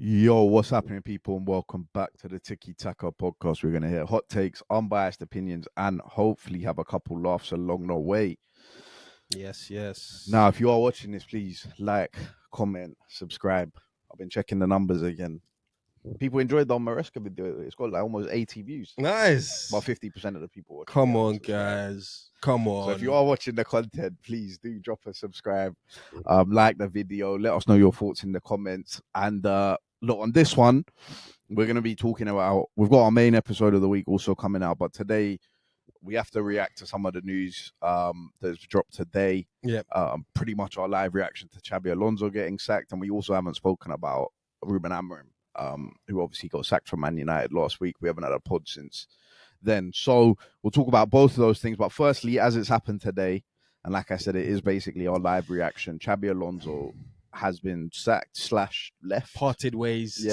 Yo, what's happening, people, and welcome back to the Tiki Taka podcast. We're going to hear hot takes, unbiased opinions, and hopefully have a couple laughs along the way. Yes. Now, if you are watching this, please like, comment, subscribe. I've been checking the numbers again. People enjoyed the Maresca video. It's got like almost 80 views. Nice. About 50% of the people watching. Come on, guys. Come on. So if you are watching the content, please do drop a subscribe, like the video, let us know your thoughts in the comments. And look, on this one, we're going to be talking about, we've got our main episode of the week also coming out, but today we have to react to some of the news that's dropped today. Yeah. Pretty much our live reaction to Xabi Alonso getting sacked. And we also haven't spoken about Ruben Amorim, who obviously got sacked from Man United last week. We haven't had a pod since then. So we'll talk about both of those things. But firstly, as it's happened today, and like I said, it is basically our live reaction, Xabi Alonso has been sacked / left. Parted ways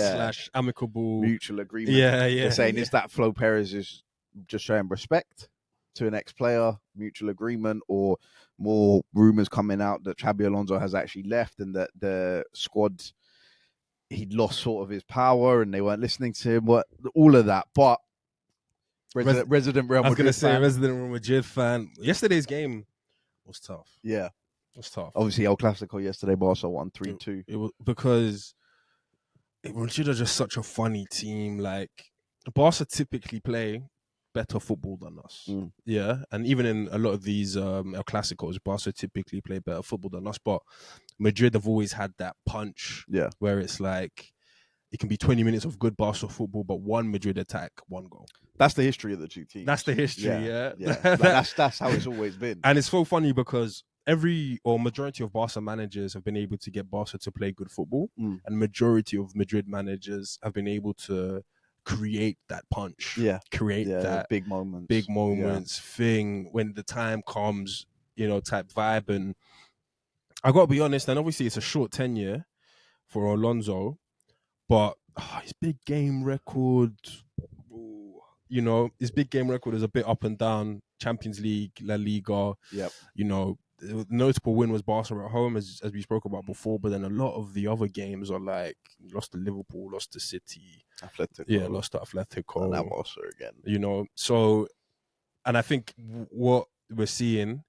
/ amicable. Mutual agreement. Yeah. They're saying, is that Flo Perez is just showing respect to an ex-player, mutual agreement, or more rumours coming out that Xabi Alonso has actually left and that the squad, he'd lost sort of his power and they weren't listening to him, all of that. But resident Real Madrid I was going to say, fan. resident Real Madrid fan. Yesterday's game was tough. Yeah. It was tough. Obviously, El Clasico yesterday, Barca won 3-2. It was because Madrid are just such a funny team. Like, Barca typically play better football than us. Yeah. And even in a lot of these El Clasicos, Barca typically play better football than us. But Madrid have always had that punch where it's like, it can be 20 minutes of good Barca football, but one Madrid attack, one goal. That's the history of the two teams. That's the history, yeah. Like, that's how it's always been. And it's so funny because majority of Barca managers have been able to get Barca to play good football, and majority of Madrid managers have been able to create that punch, create that big moments thing when the time comes, type vibe. And I got to be honest, and obviously it's a short tenure for Alonso, but his big game record, his big game record is a bit up and down. Champions League, La Liga, the notable win was Barca at home, as we spoke about before, but then a lot of the other games are like lost to Liverpool, lost to City, lost to Atletico, and now Barca again. So, and I think what we're seeing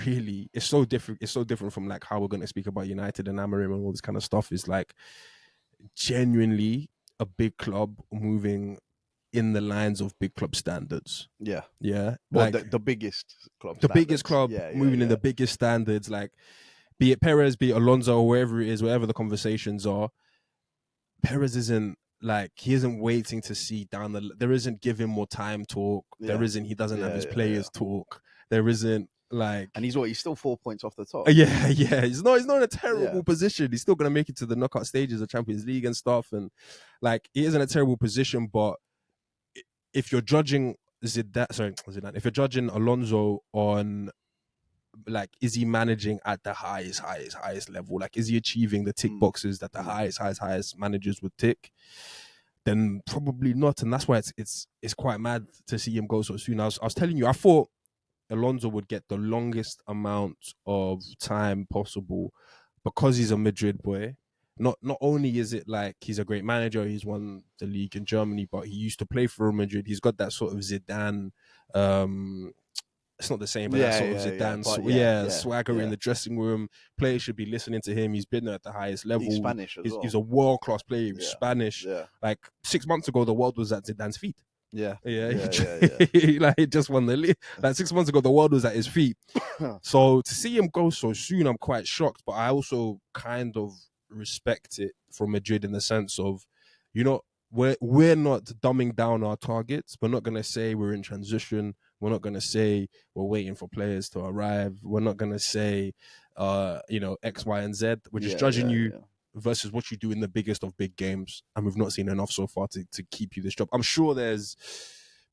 really is so different. It's so different from like how we're going to speak about United and Amorim and all this kind of stuff. Is like genuinely a big club moving in the lines of big club standards. Yeah. Like the biggest club. The biggest club moving in the biggest standards. Like, be it Perez, be it Alonso, or wherever it is, wherever the conversations are, Perez isn't like, he isn't waiting to see down there isn't give him more time talk. There isn't, he doesn't have his players talk. There isn't like, and he's still 4 points off the top. Yeah. He's not in a terrible position. He's still gonna make it to the knockout stages of Champions League and stuff. And like, he is in a terrible position, but if you're judging Zidane, if you're judging Alonso on like, is he managing at the highest level? Like, is he achieving the tick boxes that the highest managers would tick? Then probably not, and that's why it's quite mad to see him go so soon. I was telling you, I thought Alonso would get the longest amount of time possible because he's a Madrid boy. Not only is it like he's a great manager, he's won the league in Germany, but he used to play for Real Madrid. He's got that sort of Zidane, it's not the same, but that sort of Zidane, swagger in the dressing room. Players should be listening to him. He's been there at the highest level. He's Spanish as well. He's a world-class player. He's Spanish. Like 6 months ago, the world was at Zidane's feet. He like just won the league. Like 6 months ago, the world was at his feet. So to see him go so soon, I'm quite shocked. But I also kind of respect it from Madrid in the sense of, we're not dumbing down our targets. We're not going to say we're in transition. We're not going to say we're waiting for players to arrive. We're not going to say, X, Y, and Z. We're just judging you versus what you do in the biggest of big games. And we've not seen enough so far to keep you this job. I'm sure there's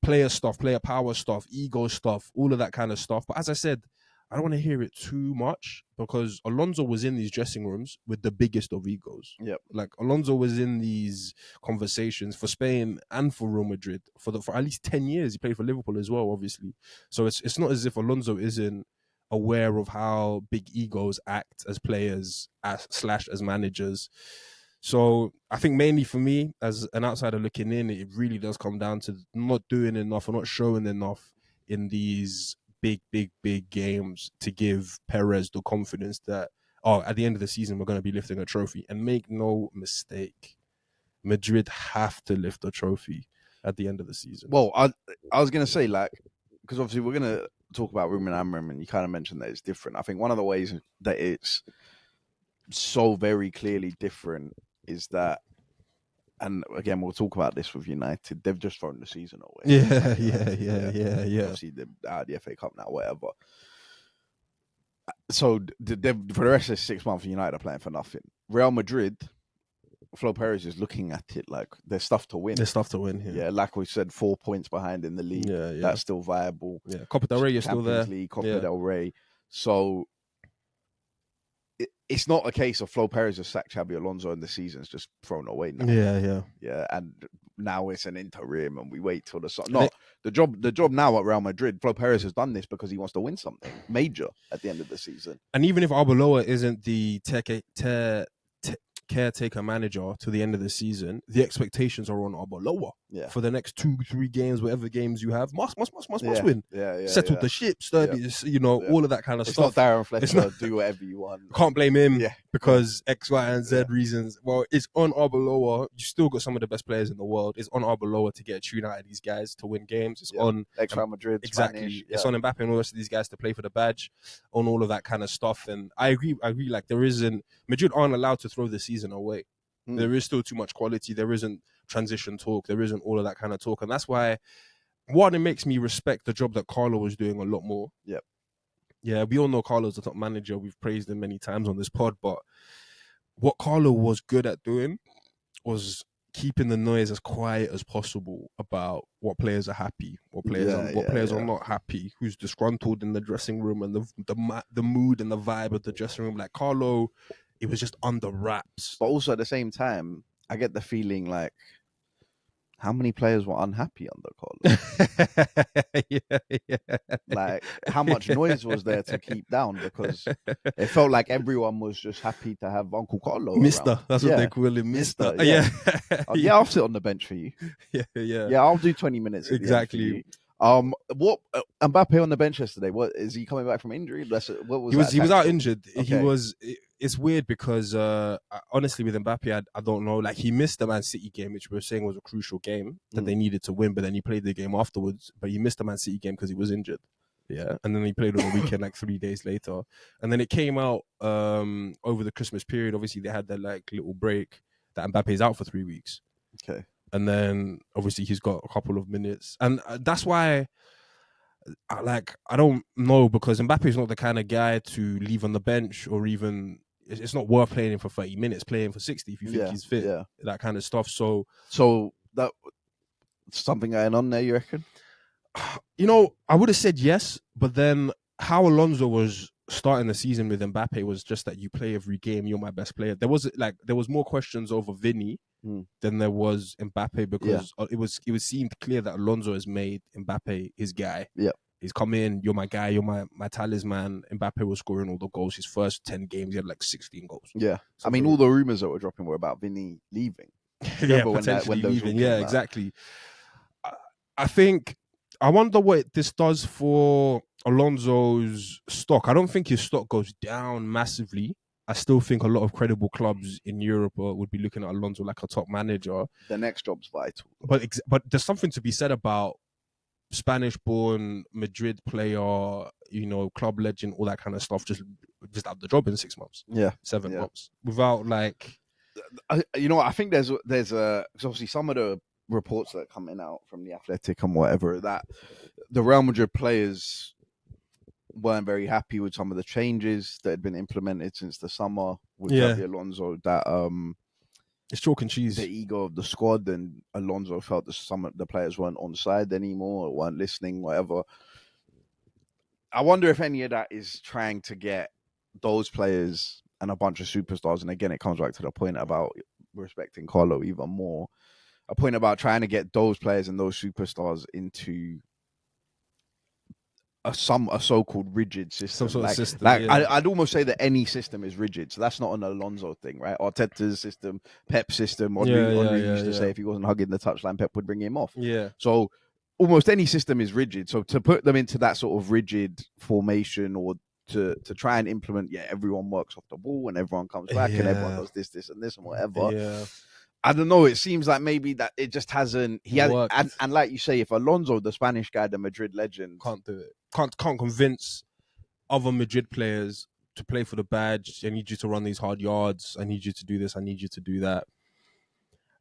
player stuff, player power stuff, ego stuff, all of that kind of stuff. But as I said, I don't want to hear it too much because Alonso was in these dressing rooms with the biggest of egos. Like, Alonso was in these conversations for Spain and for Real Madrid for at least 10 years. He played for Liverpool as well, obviously. So it's not as if Alonso isn't aware of how big egos act as players as managers. So I think mainly for me, as an outsider looking in, it really does come down to not doing enough or not showing enough in these big games to give Perez the confidence that, at the end of the season, we're going to be lifting a trophy. And make no mistake, Madrid have to lift a trophy at the end of the season. Well, I was going to say, like, because obviously we're going to talk about Ruben Amorim, and you kind of mentioned that it's different. I think one of the ways that it's so very clearly different is that, and again, we'll talk about this with United, they've just thrown the season away. Yeah. Obviously, they're out of the FA Cup now, whatever. So for the rest of the 6 months, United are playing for nothing. Real Madrid, Flo Perez is looking at it like there's stuff to win. There's stuff to win. Yeah, like we said, 4 points behind in the league. Yeah. That's still viable. Yeah, Copa del Rey is still there. League, Copa del Rey. So it's not a case of Flo Perez has sacked Xabi Alonso and the season's just thrown away now. Yeah, and now it's an interim and we wait till the summer. No, the job now at Real Madrid, Flo Perez has done this because he wants to win something major at the end of the season. And even if Arbeloa isn't the caretaker manager to the end of the season, the expectations are on Arbeloa for the next 2-3 games, whatever games you have. Must win. Settle the ship, all of that kind of stuff. It's not Darren Fletcher, do whatever you want. Can't blame him because X, Y, and Z reasons. Well, it's on Arbeloa. You still got some of the best players in the world. It's on Arbeloa to get a tune out of these guys to win games. It's on Real Madrid. Exactly. Spanish, It's on Mbappe and all the rest of these guys to play for the badge, on all of that kind of stuff. And I agree. Like Madrid aren't allowed to throw the season away. There is still too much quality. There isn't transition talk. There isn't all of that kind of talk. And that's why, one, it makes me respect the job that Carlo was doing a lot more. Yeah, we all know Carlo's the top manager. We've praised him many times on this pod. But what Carlo was good at doing was keeping the noise as quiet as possible about what players are happy, what players are not happy, who's disgruntled in the dressing room, and the mood and the vibe of the dressing room. Like Carlo, it was just under wraps. But also at the same time, I get the feeling like, how many players were unhappy under Carlo? Like, how much noise was there to keep down? Because it felt like everyone was just happy to have Uncle Carlo Mister, around. That's what they call him, Mister. I'll sit on the bench for you. Yeah, I'll do 20 minutes. Exactly. What Mbappe on the bench yesterday? What is he coming back from injury? He was out injured. Okay. It's weird because honestly with Mbappe, I don't know. Like he missed the Man City game, which we were saying was a crucial game that they needed to win, but then he played the game afterwards. But he missed the Man City game because he was injured. Yeah, and then he played on the weekend like 3 days later, and then it came out over the Christmas period. Obviously, they had that like little break that Mbappe's out for 3 weeks. Okay. And then obviously he's got a couple of minutes, and that's why, I don't know, because Mbappe is not the kind of guy to leave on the bench, or even it's not worth playing him for 30 minutes. Playing for 60 if you think he's fit, that kind of stuff. So that something going on there, you reckon? I would have said yes, but then how Alonso was starting the season with Mbappe was just that you play every game, you're my best player. There was more questions over Vinny than there was Mbappe, because it was seemed clear that Alonso has made Mbappe his guy. Yeah. He's come in, you're my guy, you're my talisman. Mbappe was scoring all the goals. His first 10 games, he had like 16 goals. Yeah. So I mean, all the rumours that were dropping were about Vinny leaving. Potentially leaving. Yeah, exactly. I think, I wonder what this does for Alonso's stock. I don't think his stock goes down massively. I still think a lot of credible clubs in Europe would be looking at Alonso like a top manager. The next job's vital. But there's something to be said about Spanish-born Madrid player, club legend, all that kind of stuff, just out the job in 6 months. 7 months. Without like... I think there's because obviously some of the reports that are coming out from the Athletic and whatever, that the Real Madrid players weren't very happy with some of the changes that had been implemented since the summer with Xabi Alonso, that it's chalk and cheese, the ego of the squad, and Alonso felt that some of the players weren't on side anymore or weren't listening, whatever. I wonder if any of that is trying to get those players and a bunch of superstars, and again it comes back to the point about respecting Carlo even more, a point about trying to get those players and those superstars into a so-called rigid system. Some sort like, of system. Like yeah. I'd almost say that any system is rigid. So that's not an Alonso thing, right? Arteta's system, Pep's system. Henry used to say if he wasn't hugging the touchline, Pep would bring him off. Yeah. So almost any system is rigid. So to put them into that sort of rigid formation, or to try and implement, everyone works off the ball and everyone comes back and everyone does this and this and whatever. Yeah. I don't know. It seems like maybe that it just hasn't. Worked. And like you say, if Alonso, the Spanish guy, the Madrid legend, can't do it, can't convince other Madrid players to play for the badge. I need you to run these hard yards. I need you to do this. I need you to do that.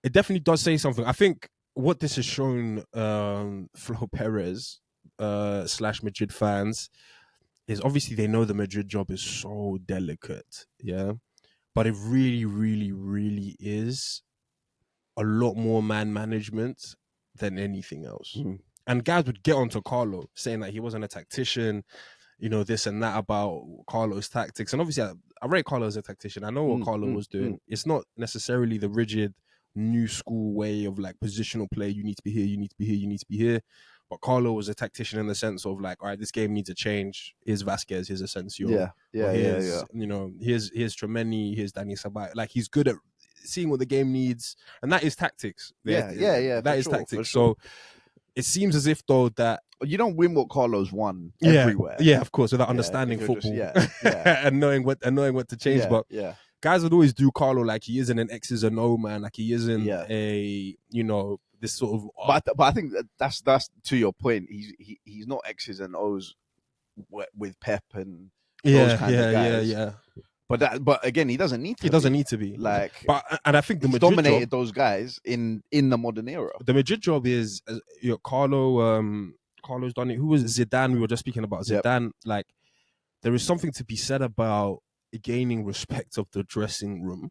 It definitely does say something. I think what this has shown Flo Perez / Madrid fans is obviously they know the Madrid job is so delicate, yeah, but it really, really, really is a lot more man management than anything else. And guys would get onto Carlo saying that he wasn't a tactician, this and that about Carlo's tactics. And obviously I rate Carlo as a tactician. I know what Carlo was doing. It's not necessarily the rigid new school way of like positional play. You need to be here, you need to be here, you need to be here. But Carlo was a tactician in the sense of like, all right, this game needs a change. Here's Vasquez, here's Asensio. Here's Tremeni, here's Dani Sabay. Like he's good at seeing what the game needs, and that is tactics. That is tactics. So it seems as if though that you don't win what Carlos won everywhere. Yeah, of course, without understanding football and knowing what to change. But guys would always do Carlo like he isn't an X's and O man, like he isn't a this sort of. But I think that's to your point. He's not X's and O's with Pep and those kinds of guys. But again, he doesn't need to. He doesn't need to be. Like, and I think the Madrid dominated job, those guys in the modern era. The Madrid job is Carlo's done it. Who was it? Zidane? We were just speaking about Zidane. Like, there is something to be said about gaining respect of the dressing room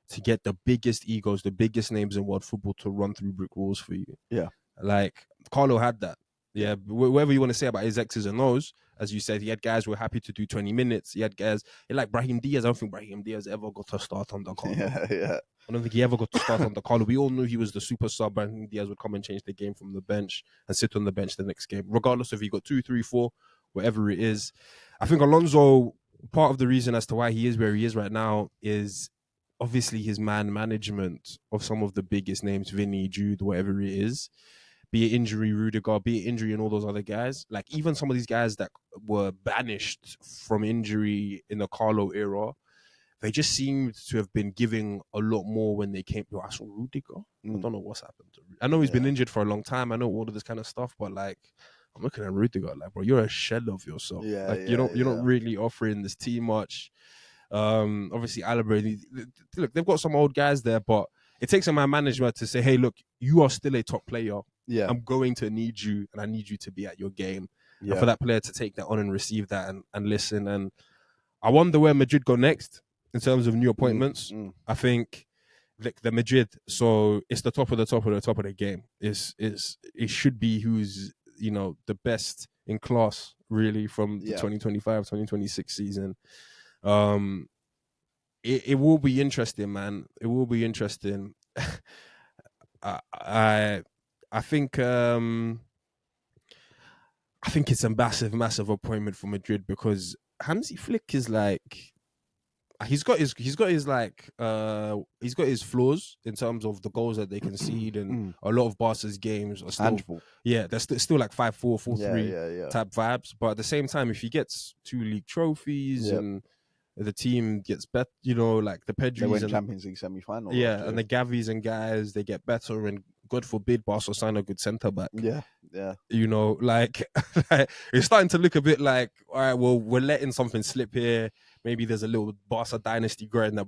to get the biggest egos, the biggest names in world football to run through brick walls for you. Yeah, like Carlo had that. Yeah, whatever you want to say about his X's and O's, as you said, he had guys who were happy to do 20 minutes. He had guys like Brahim Diaz. I don't think Brahim Diaz ever got to start on the Carlo. I don't think he ever got to start on the Carlo. We all knew he was the super sub. Brahim Diaz would come and change the game from the bench and sit on the bench the next game, regardless if he got 2, 3, 4, whatever it is. I think Alonso, part of the reason as to why he is where he is right now is obviously his man management of some of the biggest names, Vinny, Jude, whatever it is. Be it injury, Rudiger, be it injury and all those other guys. Like even some of these guys that were banished from injury in the Carlo era, they just seemed to have been giving a lot more when they came. I saw Rudiger. I don't know what's happened to Rudiger. I know he's been injured for a long time. I know all of this kind of stuff, but like I'm looking at Rudiger, like, bro, you're a shell of yourself. You're not really offering this team much. Obviously Alaba, look, they've got some old guys there, but it takes a man management to say, hey, look, you are still a top player. Yeah, I'm going to need you, and I need you to be at your game. And for that player to take that on and receive that and listen. And I wonder where Madrid go next in terms of new appointments. I think like the Madrid, so it's the top of the top of the top of the game. It should be who's the best in class really from the 2025-2026 season. It will be interesting, man. It will be interesting. I think it's a massive appointment for Madrid because Hansi Flick is like he's got his flaws in terms of the goals that they concede and a lot of Barca's games are still tangible. Yeah, they're still like 5-4, 4-3 type vibes. But at the same time, if he gets 2 league trophies and the team gets better, like the Pedris, they win Champions League semi-final. Yeah, and the Gavis and guys, they get better, and God forbid Barca sign a good centre back. Yeah. Like it's starting to look a bit like, all right, well, we're letting something slip here. Maybe there's a little Barca dynasty growing that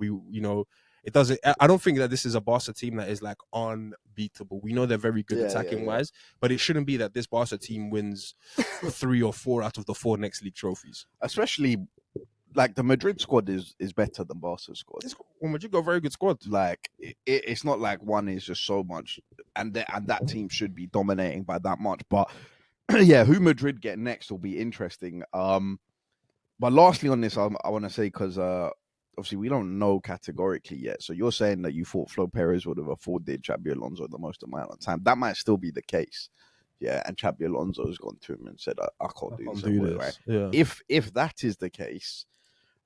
it doesn't. I don't think that this is a Barca team that is like unbeatable. We know they're very good attacking wise, but it shouldn't be that this Barca team wins 3 or 4 out of the 4 next league trophies. Especially like the Madrid squad is better than Barca's squad. Madrid got a very good squad. Like it's not like one is just so much, and that team should be dominating by that much. But who Madrid get next will be interesting. But lastly on this, I want to say because obviously we don't know categorically yet. So you're saying that you thought Flo Perez would have afforded Xabi Alonso the most amount of time. That might still be the case. Yeah, and Xabi Alonso has gone to him and said, I can't do this. Right? Yeah. If that is the case,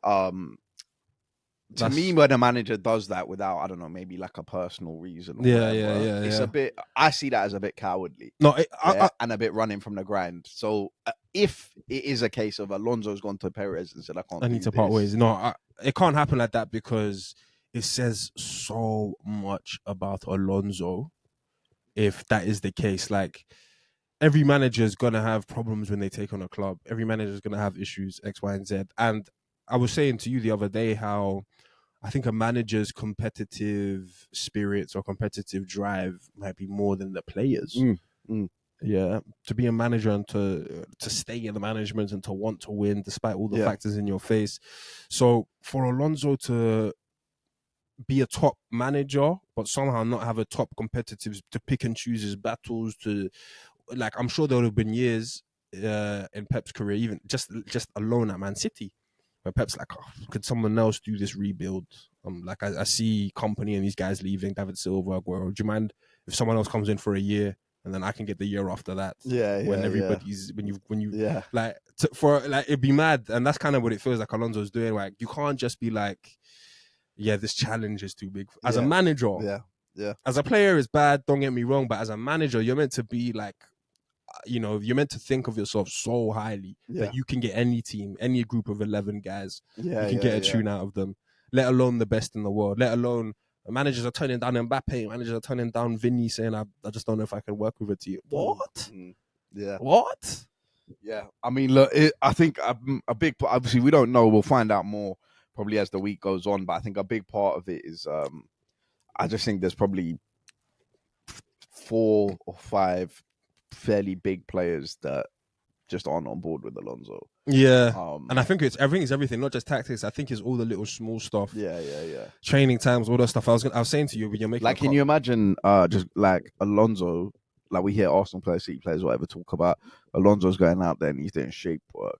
to me, when a manager does that without, I don't know, maybe like a personal reason or whatever, it's a bit, I see that as a bit cowardly. No, and a bit running from the grind. So if it is a case of Alonso's gone to Perez and said, I need to part ways. No, it can't happen like that, because it says so much about Alonso if that is the case. Like, every manager is going to have problems when they take on a club. Every manager is going to have issues, X, Y, and Z. And I was saying to you the other day how I think a manager's competitive spirits or competitive drive might be more than the players. Yeah, to be a manager and to stay in the management and to want to win despite all the factors in your face. So for Alonso to be a top manager but somehow not have a top competitive, to pick and choose his battles, to, like, I'm sure there would have been years in Pep's career, even just alone at Man City, where Pep's like, could someone else do this rebuild? Like, I see Company and these guys leaving, David Silva, Aguero. Do you mind if someone else comes in for a year and then I can get the year after that? When everybody's when you like it'd be mad, and that's kind of what it feels like Alonso's doing. Like, you can't just be like, this challenge is too big as a manager. As a player, it's bad. Don't get me wrong, but as a manager, you're meant to be like, you're meant to think of yourself so highly that you can get any team, any group of 11 guys, you can get a tune out of them, let alone the best in the world, let alone managers are turning down Mbappe, managers are turning down Vinny, saying, I just don't know if I can work with a team. What? What? Yeah. I mean, look, I think a big part, obviously we don't know, we'll find out more probably as the week goes on, but I think a big part of it is, I just think there's probably 4 or 5 fairly big players that just aren't on board with Alonso. And I think it's everything, not just tactics. I think it's all the little small stuff. Training times, all that stuff. I was saying to you when you're making, like, can you imagine just like Alonso, like we hear Arsenal players, City players, whatever, talk about Alonso's going out there and he's doing shape work.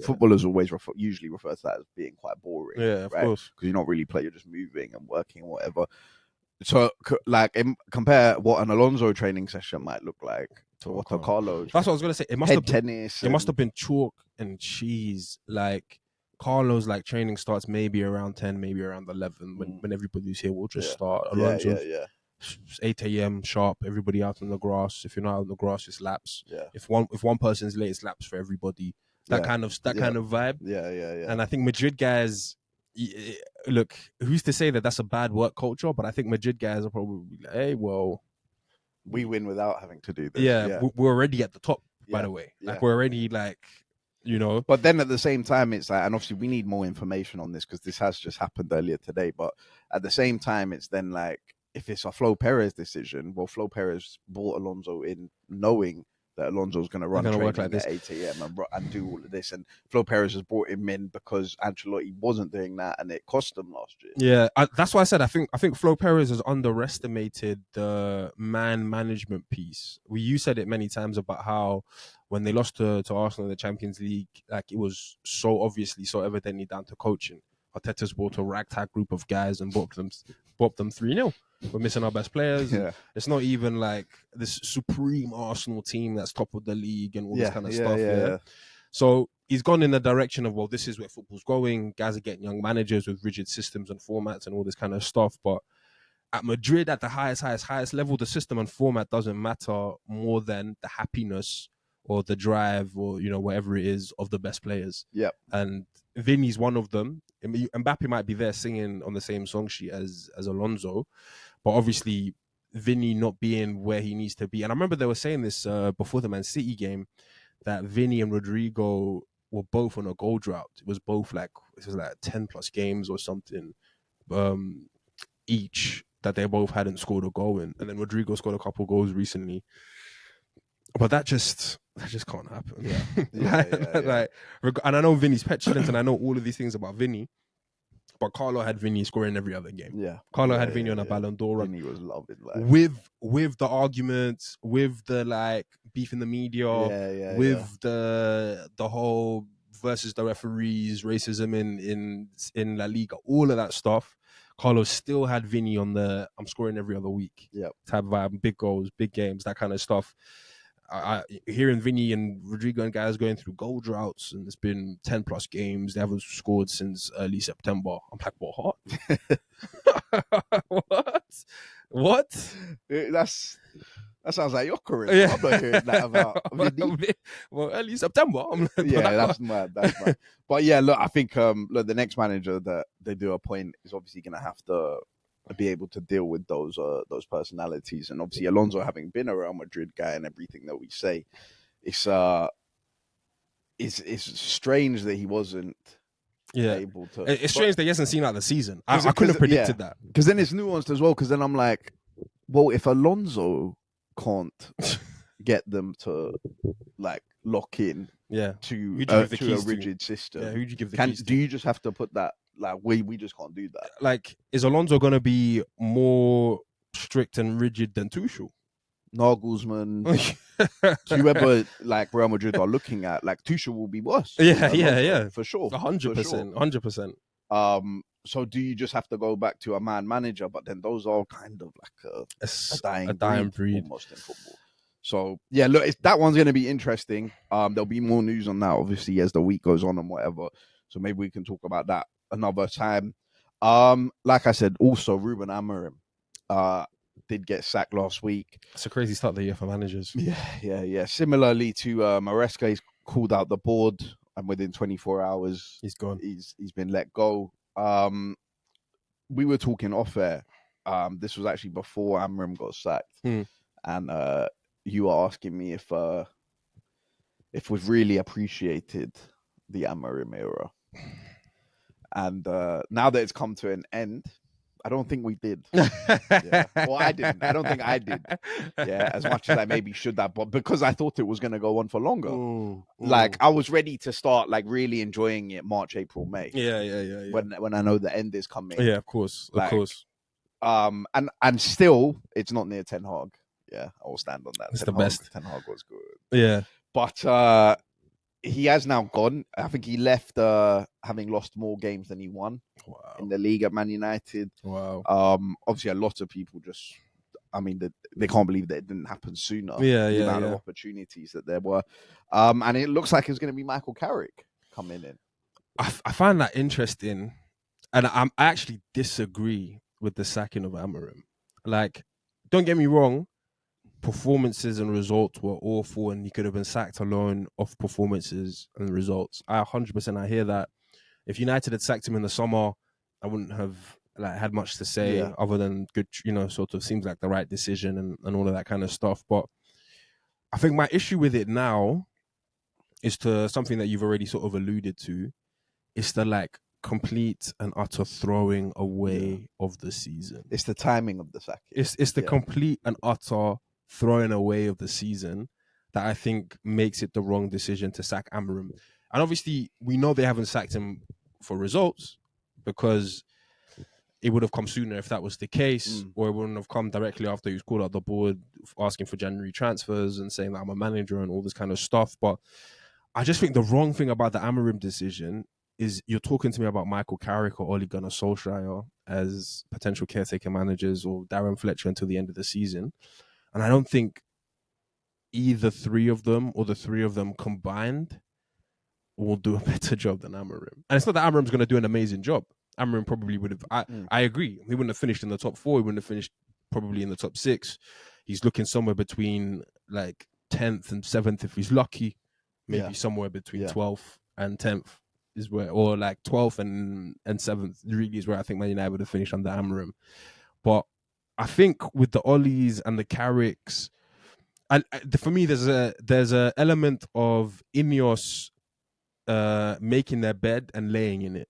Footballers always usually refer to that as being quite boring. Of course, because you're not really playing, you're just moving and working and whatever. So, like, compare what an Alonso training session might look like to what a Carlo. That's what I was gonna say. It must have been chalk and cheese. Like, Carlo's like training starts maybe around 10, maybe around 11. When everybody's here, we'll just start. Alonso's 8 a.m. sharp. Everybody out on the grass. If you're not out on the grass, it's laps. If one person's late, it's laps for everybody. That kind of vibe. And I think Madrid guys, look, who's to say that that's a bad work culture? But I think Madrid guys are probably like, hey, well, we win without having to do this. We're already at the top, by the way. Like, we're already like, But then at the same time, it's like, and obviously we need more information on this because this has just happened earlier today. But at the same time, it's then like, if it's a Flo Perez decision, well, Flo Perez brought Alonso in knowing that Alonso's going to run training like at 8 a.m. and do all of this. And Flo Perez has brought him in because Ancelotti wasn't doing that and it cost them last year. That's why I said I think Flo Perez has underestimated the management piece. You said it many times about how when they lost to Arsenal in the Champions League, like, it was so obviously, so evidently down to coaching. Arteta's brought a ragtag group of guys and bought them 3-0. We're missing our best players. It's not even like this supreme Arsenal team that's top of the league and all this kind of stuff. So he's gone in the direction of, well, this is where football's going. Guys are getting young managers with rigid systems and formats and all this kind of stuff. But at Madrid, at the highest level, the system and format doesn't matter more than the happiness or the drive or, whatever it is of the best players. And Vinny's one of them. Mbappe might be there singing on the same song sheet as Alonso, but obviously Vinny not being where he needs to be. And I remember they were saying this before the Man City game, that Vinny and Rodrigo were both on a goal drought. It was like 10 plus games or something each that they both hadn't scored a goal in. And then Rodrigo scored a couple goals recently. But that just can't happen. And I know Vinny's petulant, and I know all of these things about Vinny. But Carlo had Vinny scoring every other game. Carlo had Vinny on a Ballon d'Or run. Vinny was loving, with the arguments, with the like beef in the media, with the whole versus the referees, racism in La Liga, all of that stuff. Carlo still had Vinny on the I'm scoring every other week type vibe, big goals, big games, that kind of stuff. hearing Vinny and Rodrigo and guys going through goal droughts, and it's been 10 plus games. They haven't scored since early September. I'm like, what? What? That sounds like your career. Yeah. I'm not hearing that about Vinny. Well, early September. I'm like, yeah, that's mad. That's mad. But yeah, look, I think look, the next manager that they do appoint is obviously going to have to be able to deal with those personalities, and obviously Alonso, having been a Real Madrid guy and everything that we say, it's strange that he wasn't able to. It's strange that he hasn't seen out the season. I couldn't have predicted that, because then it's nuanced as well. Because then I'm like, well, if Alonso can't get them to like lock in to a rigid system, who'd you give the keys to? Do you just have to put that? Like we just can't do that. Like, is Alonso going to be more strict and rigid than Tuchel? Nagelsmann, whoever like Real Madrid are looking at, like Tuchel will be worse. Yeah, for sure, 100%. So do you just have to go back to a man manager? But then those are kind of like a dying breed almost in football. So yeah, look, that one's going to be interesting. There'll be more news on that, obviously, as the week goes on and whatever. So maybe we can talk about that another time. Like I said, also Ruben Amorim did get sacked last week. It's a crazy start of the year for managers. Yeah. Similarly to Maresca, he's called out the board, and within 24 hours, he's gone. He's been let go. We were talking off air. This was actually before Amorim got sacked, and you were asking me if we've really appreciated the Amorim era. And now that it's come to an end, I don't think we did. Well, I didn't. I don't think I did. Yeah, as much as I maybe should have, but because I thought it was going to go on for longer. Like, I was ready to start like really enjoying it March, April, May. Yeah. When I know the end is coming. Yeah, of course. And still, it's not near Ten Hag. Yeah, I will stand on that. It's the best. Ten Hag was good. Yeah. But he has now gone. I think he left having lost more games than he won in the league at Man United. Wow. Obviously, a lot of people they can't believe that it didn't happen sooner. The amount of opportunities that there were. And it looks like it's going to be Michael Carrick coming in. I find that interesting. And I actually disagree with the sacking of Amorim. Like, don't get me wrong, performances and results were awful, and he could have been sacked alone off performances and results. I 100% hear that. If United had sacked him in the summer, I wouldn't have had much to say other than good, sort of seems like the right decision and all of that kind of stuff. But I think my issue with it now is to something that you've already sort of alluded to. It's the like complete and utter throwing away of the season. It's the timing of the sack. It's the complete and utter throwing away of the season that I think makes it the wrong decision to sack Amorim. And obviously, we know they haven't sacked him for results, because it would have come sooner if that was the case, or it wouldn't have come directly after he was called out the board asking for January transfers and saying that I'm a manager and all this kind of stuff. But I just think the wrong thing about the Amorim decision is you're talking to me about Michael Carrick or Ole Gunnar Solskjaer as potential caretaker managers, or Darren Fletcher until the end of the season. And I don't think either three of them or the three of them combined will do a better job than Amorim. And it's not that Amorim's going to do an amazing job. Amorim probably would have. I agree. He wouldn't have finished in the top 4. He wouldn't have finished probably in the top 6. He's looking somewhere between like 10th and 7th if he's lucky. Maybe somewhere between 12th and 10th is where, or like 12th and 7th really is where I think Man United would have finished under Amorim. But I think with the Ollies and the Carricks, and for me, there's a element of Ineos making their bed and laying in it.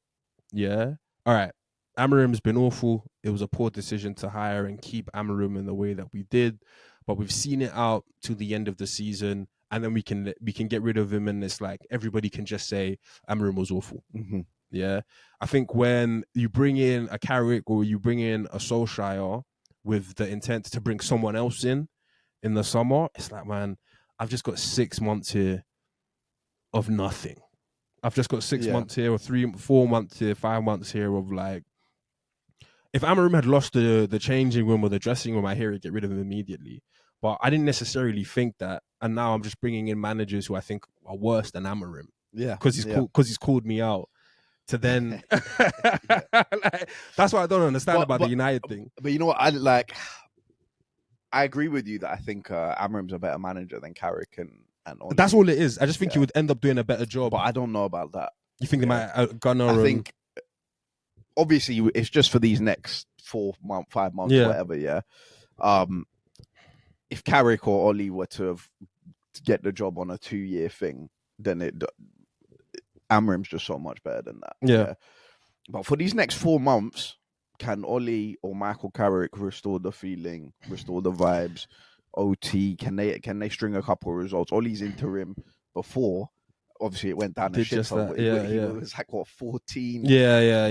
Yeah. All right. Amorim's been awful. It was a poor decision to hire and keep Amorim in the way that we did, but we've seen it out to the end of the season, and then we can get rid of him, and it's like everybody can just say Amorim was awful. Mm-hmm. Yeah. I think when you bring in a Carrick or you bring in a Solskjaer with the intent to bring someone else in the summer, it's like, man, I've just got 6 months here of nothing. I've just got 6 months here, or 3, 4 months here, 5 months here of like if Amorim had lost the changing room or the dressing room, I hear it, get rid of him immediately. But I didn't necessarily think that, and now I'm just bringing in managers who I think are worse than Amorim. Yeah, because he's called me out. To then, like, that's what I don't understand about the United thing. But you know what, I agree with you that I think Amorim's a better manager than Carrick and Oli. That's all it is. I just think he would end up doing a better job. But I don't know about that. You think they might Gunnar? I think obviously it's just for these next 5 months, whatever. Yeah. If Carrick or Oli were to get the job on a 2-year thing, then Amorim's just so much better than that. Yeah. But for these next 4 months, can Oli or Michael Carrick restore the feeling, restore the vibes? OT, can they string a couple of results? Oli's interim before, obviously it went down a shit ton. It was like what, 14? Yeah.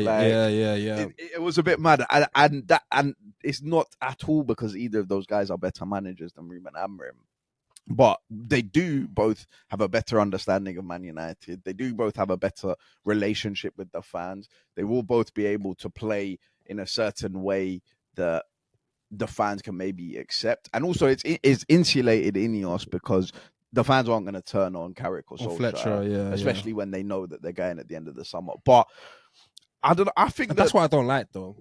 It was a bit mad, and it's not at all because either of those guys are better managers than Ruben Amorim. But they do both have a better understanding of Man United. They do both have a better relationship with the fans. They will both be able to play in a certain way that the fans can maybe accept. And also it's insulated Ineos because the fans aren't going to turn on Carrick or Solskjaer, Fletcher, especially when they know that they're going at the end of the summer. But I don't know. I think that's what I don't like, though.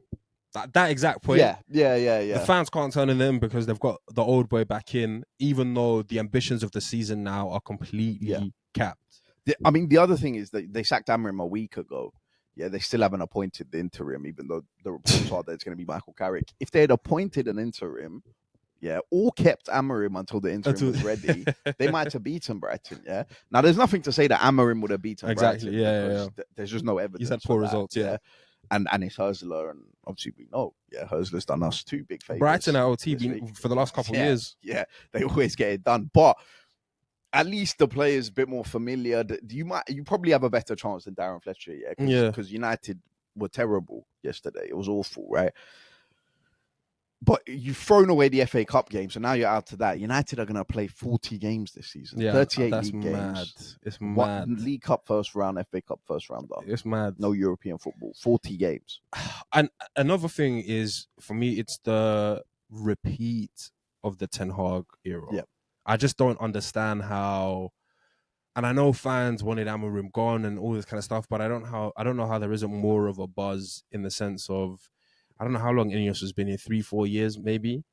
That exact point. Yeah. The fans can't turn on them because they've got the old boy back in, even though the ambitions of the season now are completely capped. The other thing is that they sacked Amorim a week ago. Yeah, they still haven't appointed the interim, even though the reports are that it's going to be Michael Carrick. If they had appointed an interim, or kept Amorim until the interim was ready, they might have beaten Brighton. Yeah. Now, there's nothing to say that Amorim would have beaten Brighton. Yeah. There's just no evidence. He's had poor results. Yeah. And it's Hurstler, and obviously we know, Hurstler's done us 2 big favors. Brighton at OT for the last couple of years. Yeah, they always get it done. But at least the player's a bit more familiar. You probably have a better chance than Darren Fletcher, because United were terrible yesterday. It was awful, right? But you've thrown away the FA Cup game, so now you're out to that. United are going to play 40 games this season. 38 league games. It's mad. League Cup first round, FA Cup first round done. It's mad. No European football. 40 games. And another thing is, for me, it's the repeat of the Ten Hag era. Yeah. I just don't understand how, and I know fans wanted Amorim gone and all this kind of stuff, but I don't know how there isn't more of a buzz in the sense of, I don't know how long Ineos has been here, 3-4 years maybe,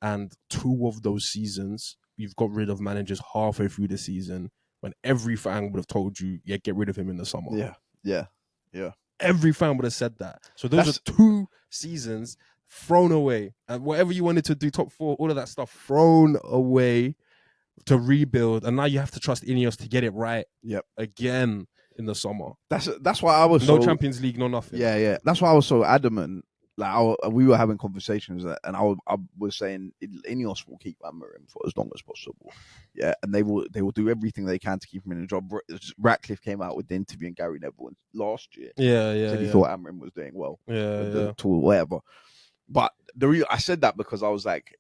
and 2 of those seasons you've got rid of managers halfway through the season when every fan would have told you, get rid of him in the summer. Yeah. Every fan would have said that. So those are 2 seasons thrown away, and whatever you wanted to do, top 4, all of that stuff thrown away to rebuild, and now you have to trust Ineos to get it right. Again in the summer. That's why I was no Champions League, no nothing. Yeah. That's why I was so adamant. Like we were having conversations, and I was saying Ineos will keep Amorim for as long as possible, and they will do everything they can to keep him in the job. Ratcliffe came out with the interview, and Gary Neville last year, said he thought Amorim was doing well, the tool, whatever. But I said that because I was like,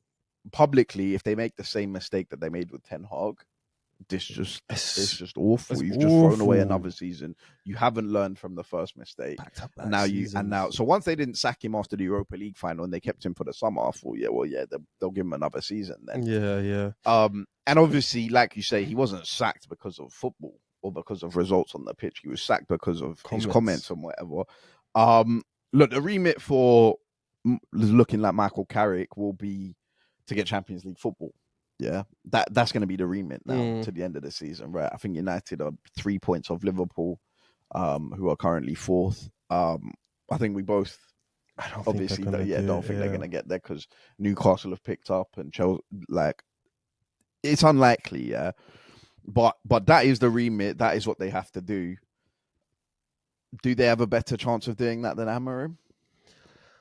publicly, if they make the same mistake that they made with Ten Hag, it's just awful. You've just thrown away another season. You haven't learned from the first mistake. So once they didn't sack him after the Europa League final and they kept him for the summer, I thought, they'll give him another season then. And obviously, like you say, he wasn't sacked because of football or because of results on the pitch. He was sacked because of his comments and whatever. Look, the remit for looking like Michael Carrick will be to get Champions League football. Yeah, that's going to be the remit now to the end of the season, right? I think United are 3 points off Liverpool, who are currently 4th. I think we both don't think they're going to get there because Newcastle have picked up and Chelsea. Like, it's unlikely, but that is the remit. That is what they have to do. Do they have a better chance of doing that than Amorim?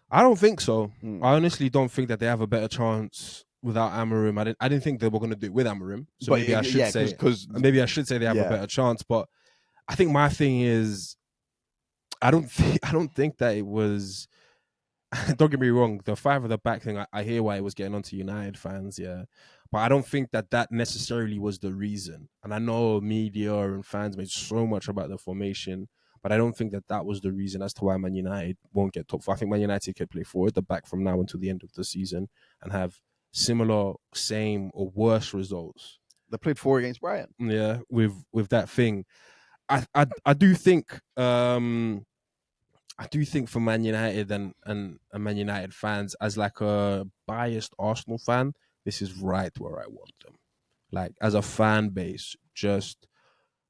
I don't think so. I honestly don't think that they have a better chance without Amorim. I didn't think they were going to do it with Amorim. So maybe I should say they have a better chance. But I think my thing is, I don't think that it was. Don't get me wrong. The 5 at the back thing, I hear why it was getting onto United fans. But I don't think that necessarily was the reason. And I know media and fans made so much about the formation, But I don't think that was the reason as to why Man United won't get top 4. I think Man United could play forward the back from now until the end of the season and have similar, same or worse results. They played 4 against Brighton. Yeah, with that thing. I do think for Man United and Man United fans, as like a biased Arsenal fan, this is right where I want them. Like as a fan base, just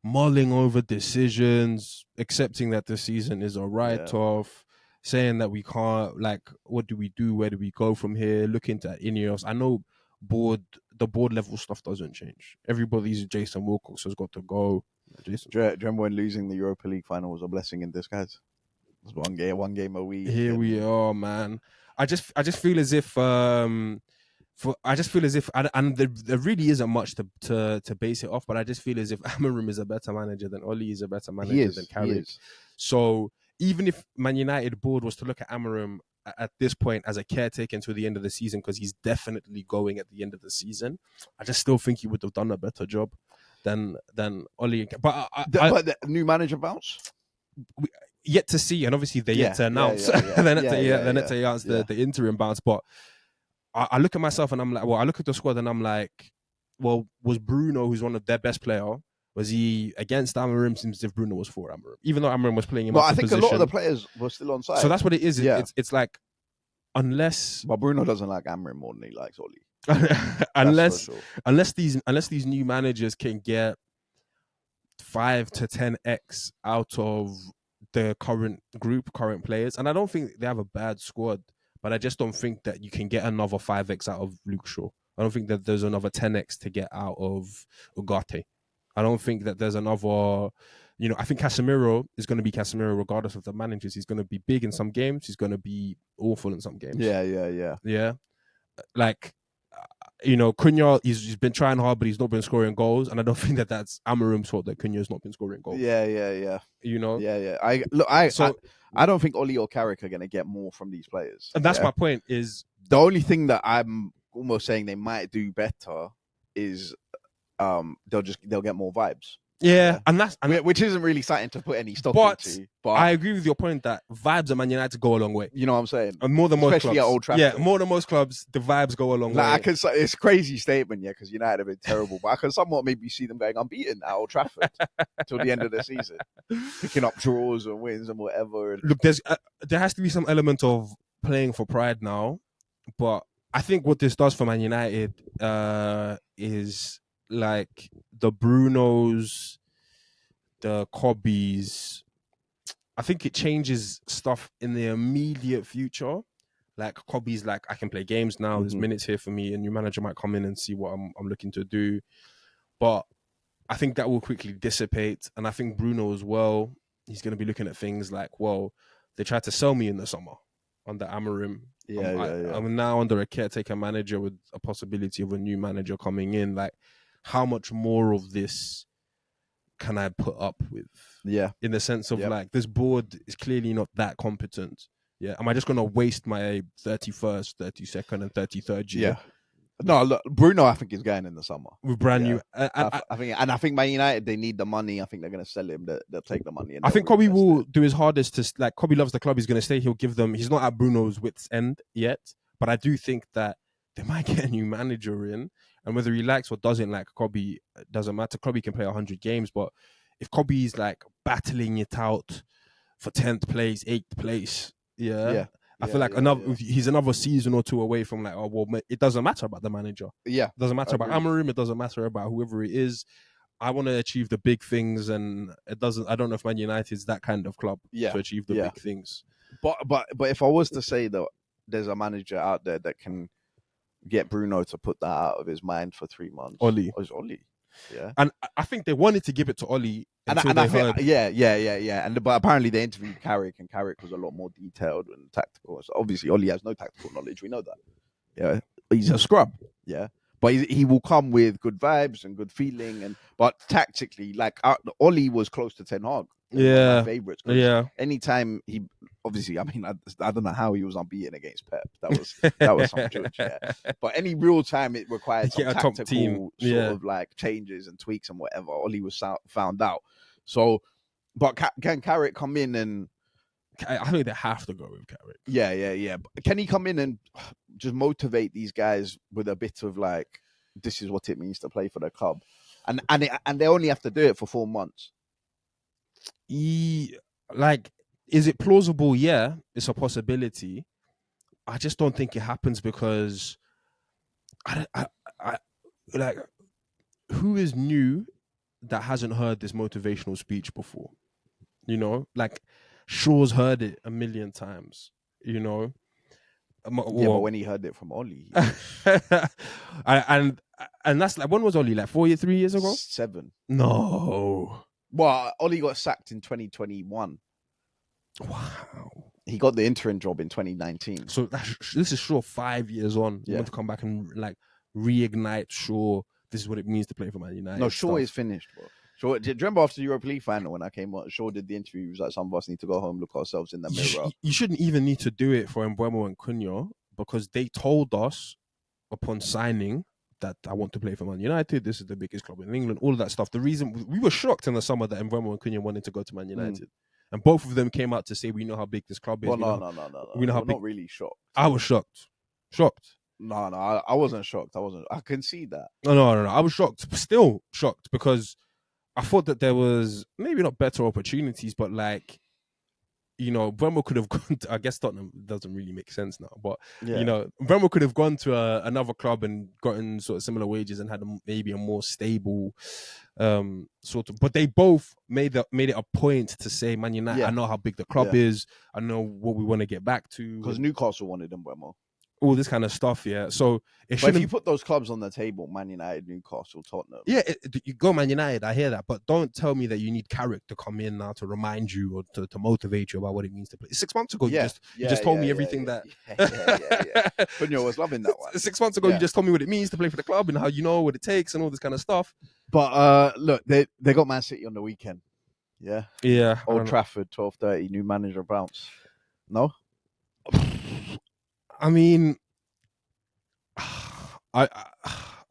mulling over decisions, accepting that the season is a write-off, saying that we can't, like, what do we do? Where do we go from here? Looking at Ineos. I know the board level stuff doesn't change. Everybody's Jason Wilcox has got to go. Jason. Do you remember when losing the Europa League final was a blessing in disguise? It was one game a week. Here we are, man. I just feel as if and there really isn't much to base it off, but I just feel as if Amorim is a better manager than Oli is a better manager than Carrick. So even if Man United board was to look at Amorim at this point as a caretaker until the end of the season, because he's definitely going at the end of the season, I just still think he would have done a better job than Oli. But the new manager bounce? Yet to see, and obviously they're yet to announce. They're yet to announce the interim bounce. But I look at myself and I'm like, well, I look at the squad and I'm like, well, was Bruno, who's one of their best player, was he against Amorim? Seems as if Bruno was for Amorim, even though Amorim was playing him. But I think a lot of the players were still on side. So that's what it is. It's like, unless. But Bruno doesn't like Amorim more than he likes Oli. unless these new managers can get 5 to 10x out of the current players, and I don't think they have a bad squad, but I just don't think that you can get another 5x out of Luke Shaw. I don't think that there's another 10x to get out of Ugarte. I don't think that there's another, I think Casemiro is going to be Casemiro regardless of the managers. He's going to be big in some games. He's going to be awful in some games. Yeah. Like, Cunha, he's been trying hard, but he's not been scoring goals. And I don't think that that's Amorim's fault that Cunha's not been scoring goals. Yeah. Yeah. I don't think Oli or Carrick are going to get more from these players. And that's my point is... The only thing that I'm almost saying they might do better is they'll get more vibes. Yeah, which isn't really something to put any stock into. But I agree with your point that vibes at Man United go a long way. You know what I'm saying? And more than most Especially clubs. at Old Trafford. Yeah, more than most clubs, the vibes go a long way. It's a crazy statement, because United have been terrible. But I can somewhat maybe see them going unbeaten at Old Trafford till the end of the season, picking up draws and wins and whatever. Look, there has to be some element of playing for pride now, but I think what this does for Man United is like the Brunos, the Cobbies. I think it changes stuff in the immediate future. Like Cobbies, like I can play games now. There's minutes here for me. A new manager might come in and see what I'm looking to do. But I think that will quickly dissipate. And I think Bruno as well, he's going to be looking at things like, well, they tried to sell me in the summer under Amorim. I'm now under a caretaker manager with a possibility of a new manager coming in. Like, how much more of this can I put up with? Yeah. In the sense of like, this board is clearly not that competent. Yeah. Am I just going to waste my 31st, 32nd and 33rd year? Yeah. No, look, Bruno, I think is going in the summer with brand new. I think Man United, they need the money. I think they're going to sell him. They'll take the money. I think Kobe will do his hardest to like. Kobe loves the club. He's going to stay. He'll give them. He's not at Bruno's wit's end yet, but I do think that they might get a new manager in, and whether he likes or doesn't like Kobe doesn't matter. Kobe can play 100 games, but if Kobe's like battling it out for 10th place, 8th place, I feel like he's another season or two away from like, oh, well, it doesn't matter about the manager. Yeah. It doesn't matter about Amorim. It doesn't matter about whoever it is. I want to achieve the big things, and I don't know if Man United is that kind of club to achieve the big things. But if I was to say that there's a manager out there that can get Bruno to put that out of his mind for 3 months. Oli. It's Oli. Yeah. And I think they wanted to give it to Oli. But apparently they interviewed Carrick, and Carrick was a lot more detailed and tactical. So obviously Oli has no tactical knowledge. We know that. Yeah. He's a scrub. Yeah. But he will come with good vibes and good feeling. But tactically, like Oli was close to Ten Hag. Yeah. My favorites. Anytime he, obviously, I mean, I don't know how he was unbeaten against Pep. That was some judge. Yeah. But any real time it required some tactical sort of like changes and tweaks and whatever, Oli was found out. So But can Carrick come in and? I think they have to go with Carrick. Yeah. Can he come in and just motivate these guys with a bit of like, this is what it means to play for the club, and they only have to do it for 4 months. Is it plausible? Yeah, it's a possibility. I just don't think it happens because I like, who is new that hasn't heard this motivational speech before? You know, like Shaw's heard it a million times. You know, but when he heard it from Oli, and that's like, when was Oli? Like 3 years ago? 7. No. Well, Oli got sacked in 2021. Wow. He got the interim job in 2019. So this is Shaw 5 years on. You want to come back and like reignite Shaw. This is what it means to play for Man United. No, Shaw is finished, bro. Shaw, do you remember after the Europa League final when I came on, Shaw did the interview? He was like, some of us need to go home, look ourselves in the mirror. You shouldn't even need to do it for Mbeumo and Cunha, because they told us upon signing that I want to play for Man United. This is the biggest club in England. All of that stuff. The reason we were shocked in the summer that Mbeumo and Cunha wanted to go to Man United. And both of them came out to say, we know how big this club is. Well, no. We know how big. Not really shocked. I was shocked. No, I wasn't shocked. I can see that. No. I was shocked. Still shocked, because I thought that there was maybe not better opportunities, but like, you know, Mbeumo could have gone to, I guess Tottenham doesn't really make sense now, but you know, Mbeumo could have gone to another club and gotten sort of similar wages and had maybe a more stable sort of. But they both made it a point to say, Man United, I know how big the club is. I know what we want to get back to. Because Newcastle wanted Mbeumo. All this kind of stuff, yeah. So if you put those clubs on the table, Man United, Newcastle, Tottenham, you go Man United. I hear that, but don't tell me that you need Carrick to come in now to remind you or to motivate you about what it means to play. 6 months ago, you just told me everything that. Cunha was loving that one. 6 months ago, you just told me what it means to play for the club and how you know what it takes and all this kind of stuff. But look, they got Man City on the weekend. Yeah. Old Trafford, 12:30, new manager bounce. No. I mean, I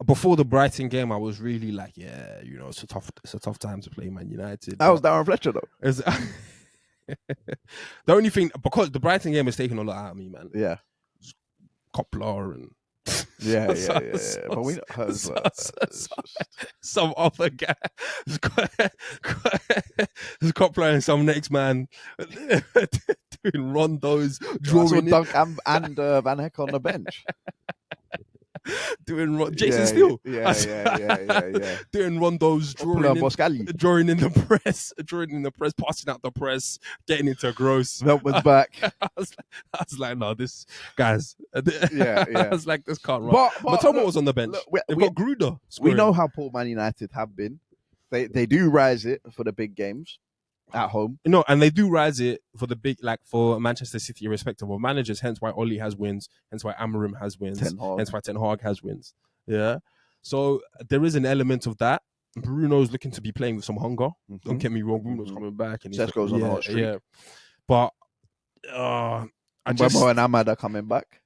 before the Brighton game, I was really like, yeah, you know, it's a tough time to play Man United. That was Darren Fletcher though. The only thing, because the Brighton game has taken a lot out of me, man. Yeah, Coppler and yeah. But we some other guy, Coppler and some next man doing rondos, drawing Dunk and Van Heck on the bench. Doing Jason Steele, yeah. doing rondos, drawing in the press, passing out the press, getting into gross. Veltman's back. I was like, no, this guys. Yeah. I was like, this can't run. But Matoma was on the bench. They've got Gruder. We know how poor Man United have been. They do rise it for the big games at home. No, and they do rise it for the big, like for Manchester City, irrespective of managers. Hence why Oli has wins. Hence why Amorim has wins. Hence why Ten Hag has wins. Yeah. So there is an element of that. Bruno's looking to be playing with some hunger. Don't get me wrong. Bruno's coming back. And Sesko's on a hot streak. Yeah. But Mbeumo and Ahmad are coming back.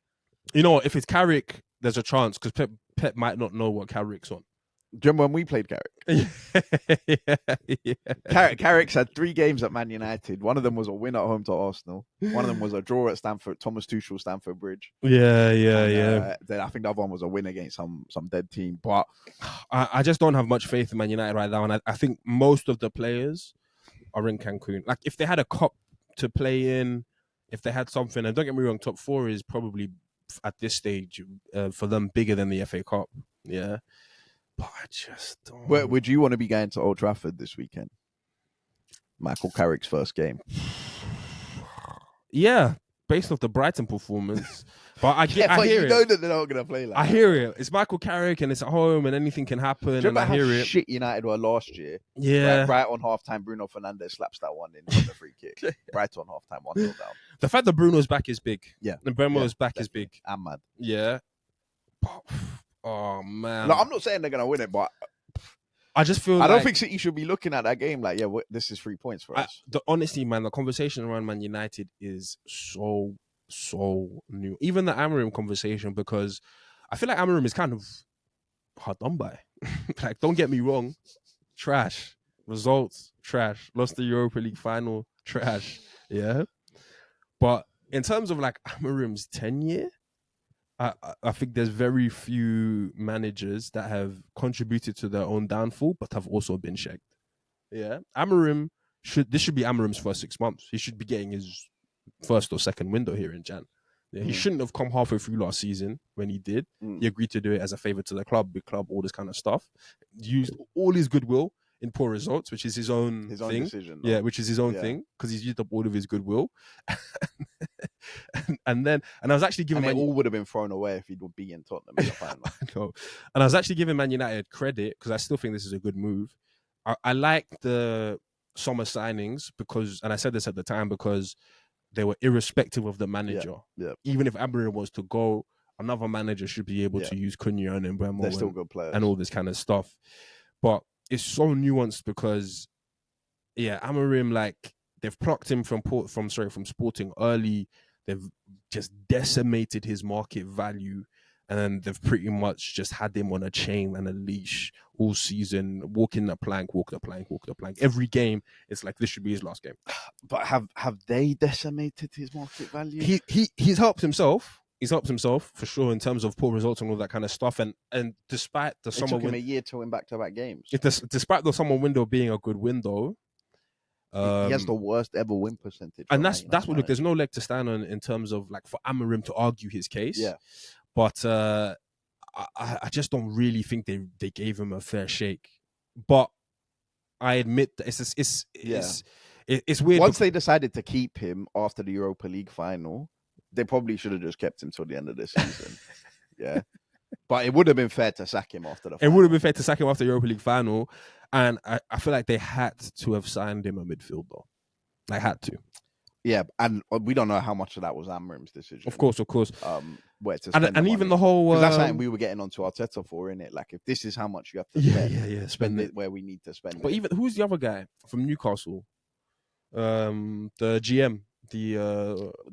You know, if it's Carrick, there's a chance, because Pep might not know what Carrick's on. Do you remember when we played Carrick? Carrick's had 3 games at Man United. One of them was a win at home to Arsenal. One of them was a draw at Thomas Tuchel Stamford Bridge. Yeah. Then I think the other one was a win against some dead team. But I just don't have much faith in Man United right now. And I think most of the players are in Cancun. Like, if they had a cup to play in, if they had something, and don't get me wrong, top 4 is probably at this stage for them bigger than the FA Cup. Yeah. But I just don't. Would you want to be going to Old Trafford this weekend? Michael Carrick's first game. Yeah, based off the Brighton performance. But I hear you it. know that they're not going to play like I hear it. It's Michael Carrick and it's at home and anything can happen. Do you and I hear how it. Shit United were last year. Yeah. Right on halftime, Bruno Fernandes slaps that one in from the free kick. Right on halftime, 1-0 down. The fact that Bruno's back is big. Yeah. And Bremo's back is big. I'm mad. Yeah. Oh man! No, I'm not saying they're gonna win it, but I just feel I don't think City should be looking at that game like, this is 3 points for us. Honestly, man, the conversation around Man United is so new. Even the Amorim conversation, because I feel like Amorim is kind of hard done by. Like, don't get me wrong, trash results, trash. Lost the Europa League final, trash. Yeah. But in terms of like Amorim's tenure, I think there's very few managers that have contributed to their own downfall, but have also been shagged. Yeah. Amorim this should be Amorim's first 6 months. He should be getting his first or second window here in Jan. Yeah, he shouldn't have come halfway through last season when he did. He agreed to do it as a favor to the club, big club, all this kind of stuff. Used all his goodwill in poor results, which is his own thing. Decision. Yeah, which is his own thing because he's used up all of his goodwill. and I was actually giving it all would have been thrown away if he'd beaten Tottenham in the final. I know. And I was actually giving Man United credit because I still think this is a good move. I like the summer signings because, and I said this at the time, because they were irrespective of the manager. Yeah. Even if Amorim was to go, another manager should be able to use Cunha and Mbeumo. They're still good players. And all this kind of stuff. But it's so nuanced because, Amorim, like, they've plucked him from Sporting early. They've just decimated his market value. And then they've pretty much just had him on a chain and a leash all season, walking the plank, walk the plank. Every game, it's like this should be his last game. But have they decimated his market value? He's helped himself. He's helped himself for sure in terms of poor results and all that kind of stuff. And despite the summer, it took him a year to win back-to-back games. Despite the summer window being a good window, he has the worst ever win percentage. And that's what. Look, there's no leg to stand on in terms of like for Amorim to argue his case. Yeah. But I just don't really think they gave him a fair shake. But I admit that it's weird. Once they decided to keep him after the Europa League final, they probably should have just kept him till the end of the season. Yeah. But it would have been fair to sack him after the final. It would have been fair to sack him after the Europa League final. And I feel like they had to have signed him a midfielder. They had to. Yeah, and we don't know how much of that was Amorim's decision. Of course. Where to spend and even the whole... that's something we were getting onto Arteta for, innit? Like, if this is how much you have to spend it where we need to spend it. But even, who's the other guy from Newcastle? The GM,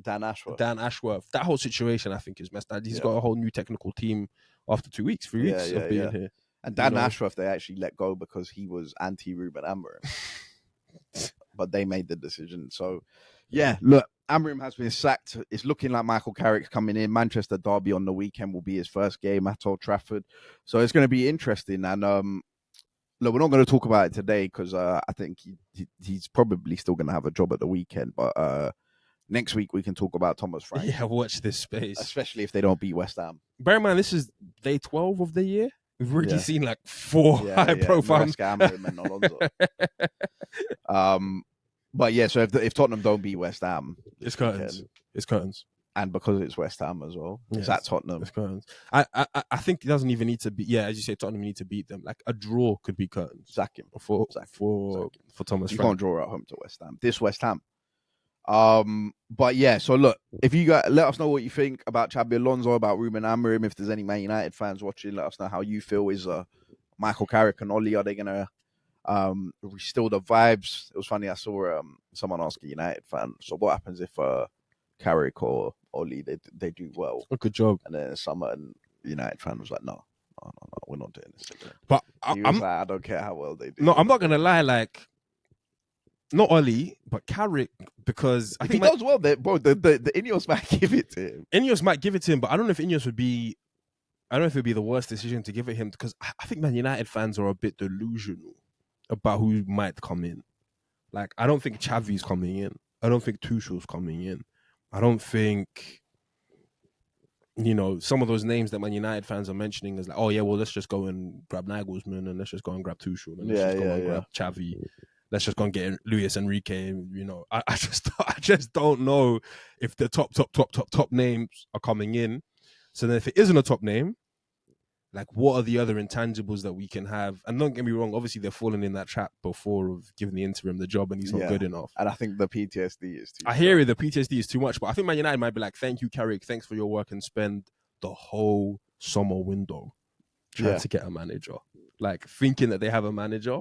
Dan Ashworth. That whole situation, I think, is messed up. He's got a whole new technical team after 3 weeks of being here. And Dan Ashworth, they actually let go because he was anti-Ruben Amorim. But they made the decision, so... Yeah, look, Amorim has been sacked. It's looking like Michael Carrick's coming in. Manchester derby on the weekend will be his first game at Old Trafford. So it's going to be interesting. And look, we're not going to talk about it today because I think he's probably still going to have a job at the weekend. But next week we can talk about Thomas Frank. Yeah, watch this space. Especially if they don't beat West Ham. Bear in mind, this is day 12 of the year. We've already seen like 4 high-profile... Amorim and Alonso. But yeah, so if Tottenham don't beat West Ham, it's curtains. It's curtains, and because it's West Ham as well, it's at Tottenham. It's curtains. I think it doesn't even need to be. Yeah, as you say, Tottenham need to beat them. Like a draw could be curtains. Sack him for Thomas. You Frank. Can't draw at home to West Ham. This West Ham. But yeah, so look, if you let us know what you think about Xabi Alonso, about Ruben Amorim. If there's any Man United fans watching, let us know how you feel. Is Michael Carrick and Oli, are they gonna restore the vibes? It was funny, I saw someone ask a United fan, so what happens if Carrick or Oli they do well? Good job. And then someone United fan was like, no, we're not doing this again. But I don't care how well they do. No, I'm not gonna lie, like not Oli, but Carrick, because I think he does well. The Ineos might give it to him. Ineos might give it to him, but I don't know if Ineos would be. I don't know if it would be the worst decision to give it him, because I think Man United fans are a bit delusional about who might come in. Like, I don't think Xavi's coming in. I don't think Tuchel's coming in. I don't think, some of those names that Man United fans are mentioning is like, oh yeah, well, let's just go and grab Nagelsmann and let's just go and grab Tuchel and let's just go and grab Xavi. Let's just go and get Luis Enrique. I just don't know if the top names are coming in. So then if it isn't a top name, like, what are the other intangibles that we can have? And don't get me wrong, obviously they're falling in that trap before of giving the interim the job and he's not good enough. And I think the PTSD is too much. I hear it, the PTSD is too much, but I think Man United might be like, thank you, Carrick, thanks for your work, and spend the whole summer window trying to get a manager. Like, thinking that they have a manager.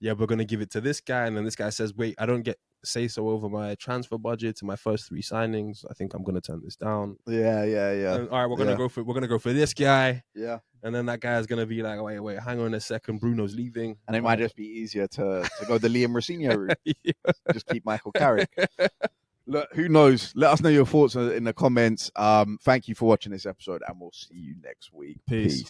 Yeah, we're going to give it to this guy. And then this guy says, wait, I don't get say so over my transfer budget to my first 3 signings. I think I'm gonna turn this down. Yeah. And, all right, we're gonna go for this guy. Yeah. And then that guy's gonna be like, wait, hang on a second, Bruno's leaving. And it might just be easier to go the Liam Rossinho route. Just keep Michael Carrick. Look, who knows? Let us know your thoughts in the comments. Thank you for watching this episode, and we'll see you next week. Peace.